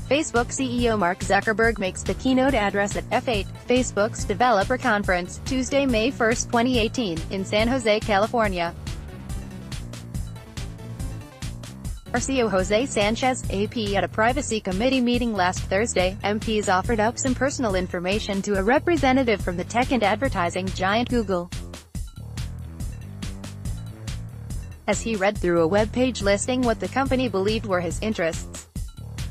Facebook CEO Mark Zuckerberg makes the keynote address at F8, Facebook's developer conference, Tuesday, May 1, 2018, in San Jose, California. CEO Jose Sanchez, AP at a privacy committee meeting last Thursday, MPs offered up some personal information to a representative from the tech and advertising giant Google. As he read through a web page listing what the company believed were his interests.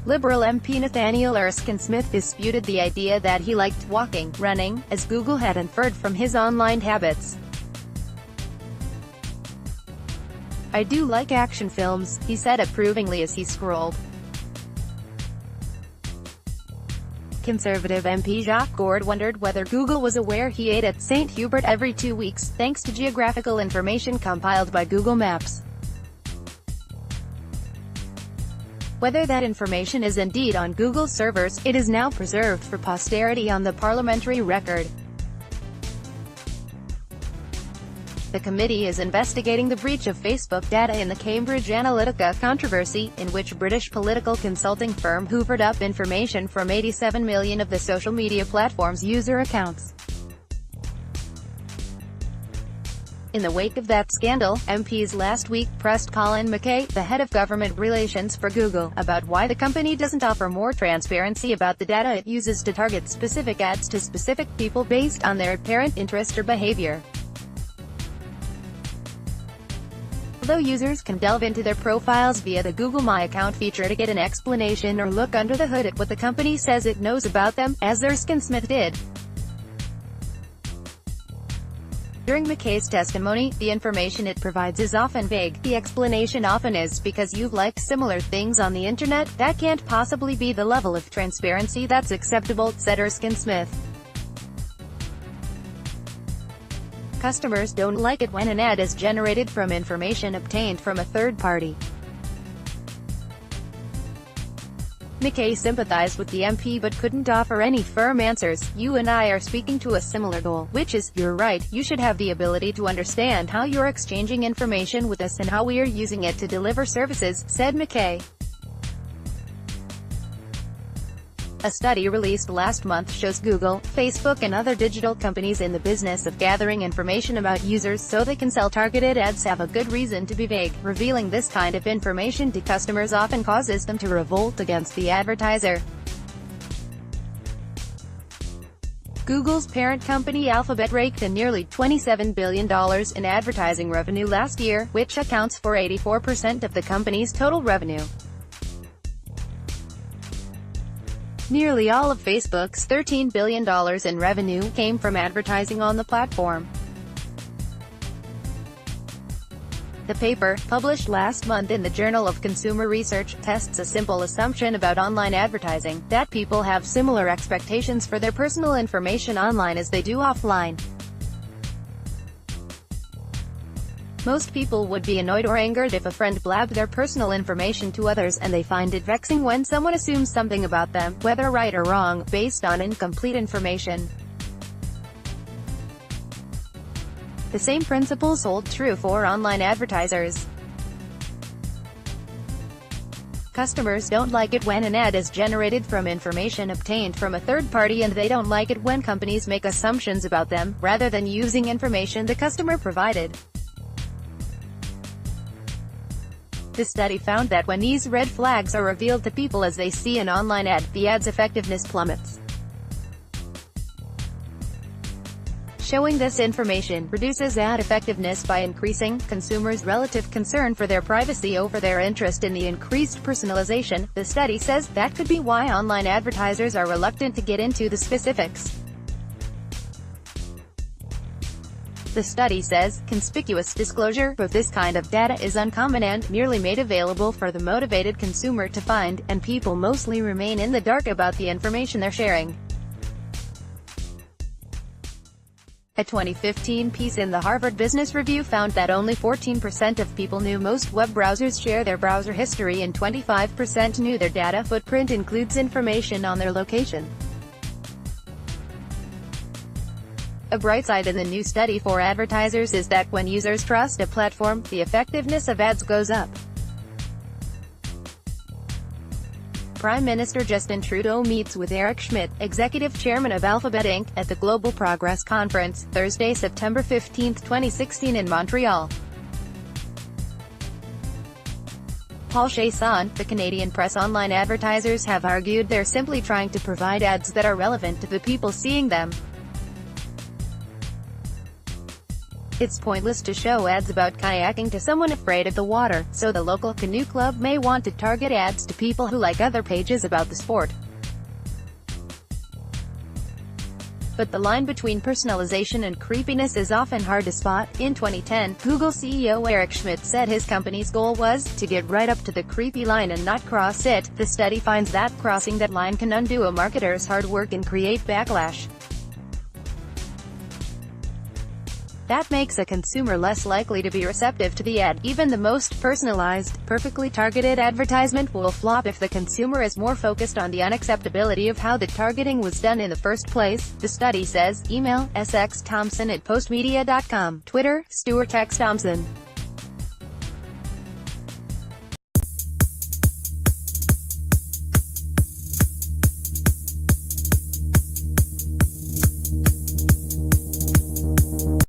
Liberal MP Nathaniel Erskine-Smith disputed the idea that he liked walking, running, as Google had inferred from his online habits. "I do like action films," he said approvingly as he scrolled. Conservative MP Jacques Gord wondered whether Google was aware he ate at St. Hubert every 2 weeks, thanks to geographical information compiled by Google Maps. Whether that information is indeed on Google's servers, it is now preserved for posterity on the parliamentary record. The committee is investigating the breach of Facebook data in the Cambridge Analytica controversy, in which British political consulting firm hoovered up information from 87 million of the social media platform's user accounts. In the wake of that scandal, MPs last week pressed Colin McKay, the head of government relations for Google, about why the company doesn't offer more transparency about the data it uses to target specific ads to specific people based on their apparent interest or behavior. Although users can delve into their profiles via the Google My Account feature to get an explanation or look under the hood at what the company says it knows about them, as Erskine-Smith did. During McKay's testimony, the information it provides is often vague. The explanation often is, because you've liked similar things on the internet, that can't possibly be the level of transparency that's acceptable, said Erskine-Smith. Customers don't like it when an ad is generated from information obtained from a third party. McKay sympathized with the MP but couldn't offer any firm answers. "You and I are speaking to a similar goal, which is, you're right, you should have the ability to understand how you're exchanging information with us and how we are using it to deliver services," said McKay. A study released last month shows Google, Facebook and other digital companies in the business of gathering information about users so they can sell targeted ads have a good reason to be vague. Revealing this kind of information to customers often causes them to revolt against the advertiser. Google's parent company Alphabet raked in nearly $27 billion in advertising revenue last year, which accounts for 84% of the company's total revenue. Nearly all of Facebook's $13 billion in revenue came from advertising on the platform. The paper, published last month in the Journal of Consumer Research, tests a simple assumption about online advertising, that people have similar expectations for their personal information online as they do offline. Most people would be annoyed or angered if a friend blabbed their personal information to others, and they find it vexing when someone assumes something about them, whether right or wrong, based on incomplete information. The same principles hold true for online advertisers. Customers don't like it when an ad is generated from information obtained from a third party, and they don't like it when companies make assumptions about them, rather than using information the customer provided. The study found that when these red flags are revealed to people as they see an online ad, the ad's effectiveness plummets. Showing this information reduces ad effectiveness by increasing consumers' relative concern for their privacy over their interest in the increased personalization. The study says that could be why online advertisers are reluctant to get into the specifics. The study says, conspicuous disclosure of this kind of data is uncommon and merely made available for the motivated consumer to find, and people mostly remain in the dark about the information they're sharing. A 2015 piece in the Harvard Business Review found that only 14% of people knew most web browsers share their browser history, and 25% knew their data footprint includes information on their location. A bright side in the new study for advertisers is that when users trust a platform, the effectiveness of ads goes up. Prime Minister Justin Trudeau meets with Eric Schmidt, Executive Chairman of Alphabet Inc., at the Global Progress Conference, Thursday, September 15, 2016 in Montreal. Paul Chiasson, the Canadian Press. Online advertisers have argued they're simply trying to provide ads that are relevant to the people seeing them. It's pointless to show ads about kayaking to someone afraid of the water, so the local canoe club may want to target ads to people who like other pages about the sport. But the line between personalization and creepiness is often hard to spot. In 2010, Google CEO Eric Schmidt said his company's goal was to get right up to the creepy line and not cross it. The study finds that crossing that line can undo a marketer's hard work and create backlash. That makes a consumer less likely to be receptive to the ad. Even the most personalized, perfectly targeted advertisement will flop if the consumer is more focused on the unacceptability of how the targeting was done in the first place, the study says. Email, sxthompson@postmedia.com. Twitter, Stuart X. Thompson.